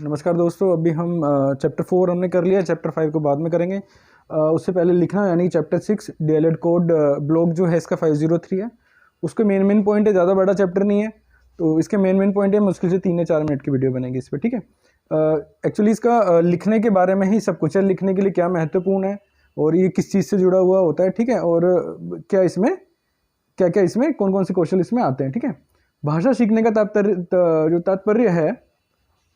नमस्कार दोस्तों, अभी हम चैप्टर 4 हमने कर लिया, चैप्टर 5 को बाद में करेंगे। उससे पहले लिखना यानी चैप्टर 6 डीएलएड कोड ब्लॉक जो है इसका 503 है। उसके मेन पॉइंट है, ज़्यादा बड़ा चैप्टर नहीं है, तो इसके मेन पॉइंट है, मुश्किल से 3 या 4 मिनट की वीडियो बनेगी इस पर, ठीक है। एक्चुअली इसका लिखने के बारे में ही सब कुछ है, लिखने के लिए क्या महत्वपूर्ण है और ये किस चीज़ से जुड़ा हुआ होता है, ठीक है, और क्या इसमें क्या इसमें कौन कौन से कौशल इसमें आते हैं, ठीक है। भाषा सीखने का जो तात्पर्य है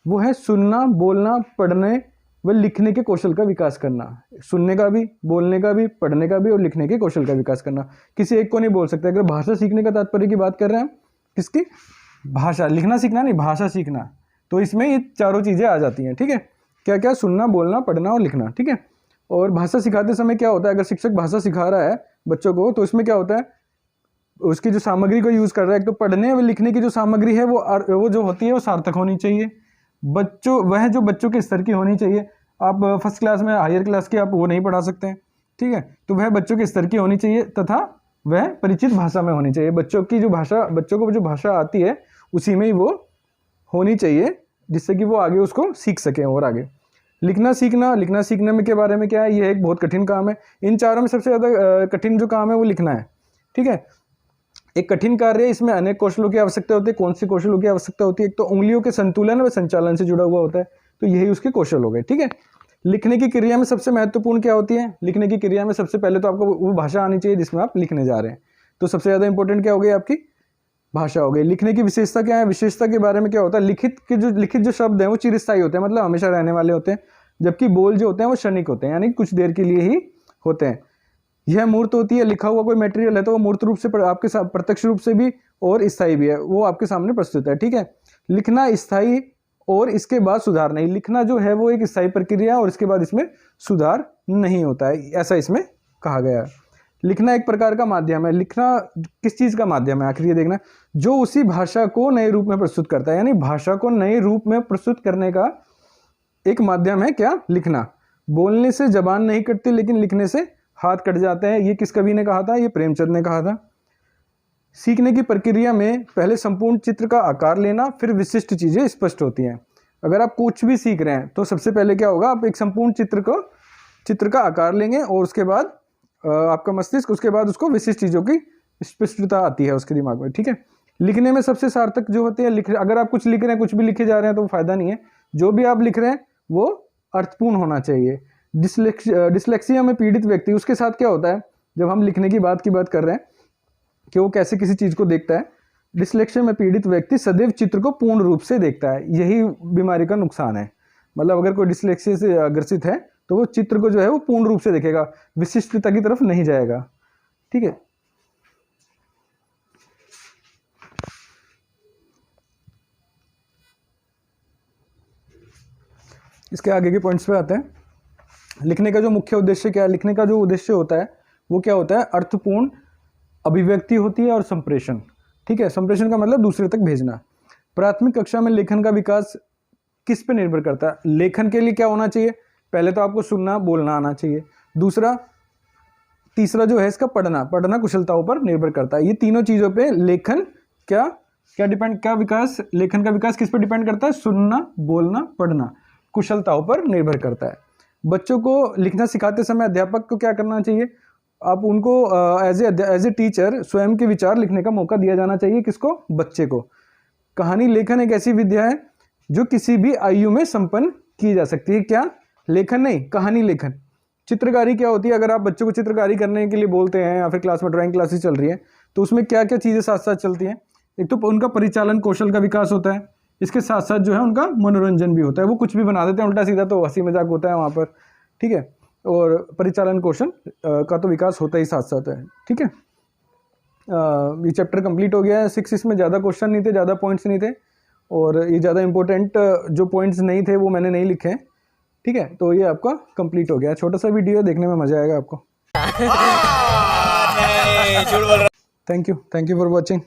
वो है सुनना, बोलना, पढ़ने व लिखने के कौशल का विकास करना। सुनने का भी, बोलने का भी, पढ़ने का भी और लिखने के कौशल का विकास करना। किसी एक को नहीं बोल सकते। अगर भाषा सीखने का तात्पर्य की बात कर रहे हैं, किसकी भाषा, लिखना सीखना नहीं, भाषा सीखना, तो इसमें ये चारों चीज़ें आ जाती हैं, ठीक है। क्या क्या, सुनना, बोलना, पढ़ना और लिखना, ठीक है। और भाषा सिखाते समय क्या होता है, अगर शिक्षक भाषा सिखा रहा है बच्चों को, तो इसमें क्या होता है, उसकी जो सामग्री को यूज़ कर रहा है, एक तो पढ़ने व लिखने की जो सामग्री है वो जो होती है वो सार्थक होनी चाहिए। जो बच्चों के स्तर की होनी चाहिए। आप फर्स्ट क्लास में, हायर क्लास की आप वो नहीं पढ़ा सकते हैं, ठीक है। तो वह बच्चों के स्तर की होनी चाहिए तथा वह परिचित भाषा में होनी चाहिए। बच्चों को जो भाषा आती है उसी में ही वो होनी चाहिए, जिससे कि वो आगे उसको सीख सकें। और आगे लिखना सीखने में के बारे में क्या है, ये एक बहुत कठिन काम है। इन चारों में सबसे ज़्यादा कठिन जो काम है वो लिखना है, ठीक है। एक कठिन कार्य है, इसमें अनेक कौशलों की आवश्यकता होती है। कौन सी कौशलों की आवश्यकता होती है, एक तो उंगलियों के संतुलन व संचालन से जुड़ा हुआ होता है, तो यही उसके कौशल हो गए, ठीक है। लिखने की क्रिया में सबसे महत्वपूर्ण क्या होती है, लिखने की क्रिया में सबसे पहले तो आपको वो भाषा आनी चाहिए जिसमें आप लिखने जा रहे हैं, तो सबसे ज़्यादा इंपॉर्टेंट क्या हो गई, आपकी भाषा हो गई। लिखने की विशेषता क्या है, विशेषता के बारे में क्या होता है, लिखित जो शब्द हैं वो चिरस्थायी होते हैं, मतलब हमेशा रहने वाले होते हैं, जबकि बोल जो होते हैं वो क्षणिक होते हैं, यानी कुछ देर के लिए ही होते हैं। यह मूर्त होती है, लिखा हुआ कोई मटेरियल है तो वो मूर्त रूप से आपके साथ प्रत्यक्ष रूप से भी और स्थायी भी है, वो आपके सामने प्रस्तुत है, ठीक है। लिखना स्थायी और इसके बाद सुधार नहीं। लिखना जो है वो एक स्थायी प्रक्रिया है और इसके बाद इसमें सुधार नहीं होता है, ऐसा इसमें कहा गया है। लिखना एक प्रकार का माध्यम है। लिखना किस चीज़ का माध्यम है, आखिर ये देखना, जो उसी भाषा को नए रूप में प्रस्तुत करता है, यानी भाषा को नए रूप में प्रस्तुत करने का एक माध्यम है क्या, लिखना। बोलने से जबान नहीं कटती, लेकिन लिखने से हाथ कट जाते हैं। ये किस कवि ने कहा था, ये प्रेमचंद ने कहा था। सीखने की प्रक्रिया में पहले संपूर्ण चित्र का आकार लेना, फिर विशिष्ट चीज़ें स्पष्ट होती हैं। अगर आप कुछ भी सीख रहे हैं तो सबसे पहले क्या होगा, आप एक संपूर्ण चित्र का आकार लेंगे और उसके बाद आपका मस्तिष्क उसके बाद उसको विशिष्ट चीज़ों की स्पष्टता आती है उसके दिमाग में, ठीक है। लिखने में सबसे सार्थक जो होते हैं, अगर आप कुछ लिख रहे हैं, कुछ भी लिखे जा रहे हैं तो फ़ायदा नहीं है। जो भी आप लिख रहे हैं वो अर्थपूर्ण होना चाहिए। डिसलेक्सिया में पीड़ित व्यक्ति, उसके साथ क्या होता है, जब हम लिखने की बात कर रहे हैं कि वो कैसे किसी चीज़ को देखता है, डिसलेक्सिया में पीड़ित व्यक्ति सदैव चित्र को पूर्ण रूप से देखता है। यही बीमारी का नुकसान है। मतलब अगर कोई डिसलेक्सिया से ग्रसित है तो वो चित्र को जो है वो पूर्ण रूप से देखेगा, विशिष्टता की तरफ नहीं जाएगा, ठीक है। इसके आगे के पॉइंट्स पे आते हैं। लिखने का जो मुख्य उद्देश्य क्या है, लिखने का जो उद्देश्य होता है वो क्या होता है, अर्थपूर्ण अभिव्यक्ति होती है और संप्रेषण, ठीक है। संप्रेषण का मतलब दूसरे तक भेजना। प्राथमिक कक्षा में लेखन का विकास किस पे निर्भर करता है, लेखन के लिए क्या होना चाहिए, पहले तो आपको सुनना बोलना आना चाहिए। तीसरा जो है इसका पढ़ना कुशलताओं पर निर्भर करता है। ये तीनों चीज़ों पे लेखन लेखन का विकास किस पर डिपेंड करता है, सुनना, बोलना, पढ़ना कुशलताओं पर निर्भर करता है। बच्चों को लिखना सिखाते समय अध्यापक को क्या करना चाहिए, आप उनको एज ए टीचर स्वयं के विचार लिखने का मौका दिया जाना चाहिए। किसको, बच्चे को। कहानी लेखन एक ऐसी विद्या है जो किसी भी आयु में संपन्न की जा सकती है। क्या, लेखन नहीं, कहानी लेखन। चित्रकारी क्या होती है, अगर आप बच्चों को चित्रकारी करने के लिए बोलते हैं या फिर क्लास में ड्राइंग क्लासेस चल रही है तो उसमें क्या क्या चीज़ें साथ साथ चलती हैं, एक तो उनका परिचालन कौशल का विकास होता है, इसके साथ साथ जो है उनका मनोरंजन भी होता है। वो कुछ भी बना देते हैं उल्टा सीधा, तो हंसी मजाक होता है वहाँ पर, ठीक है। और परिचालन कौशल का तो विकास होता ही साथ साथ है, ठीक है। ये चैप्टर कंप्लीट हो गया है 6। इसमें ज़्यादा क्वेश्चन नहीं थे, ज़्यादा पॉइंट्स नहीं थे, और ये ज़्यादा इंपॉर्टेंट जो पॉइंट्स नहीं थे वो मैंने नहीं लिखे हैं, ठीक है। तो ये आपका कंप्लीट हो गया। छोटा सा वीडियो देखने में मज़ा आएगा आपको। Thank you for watching.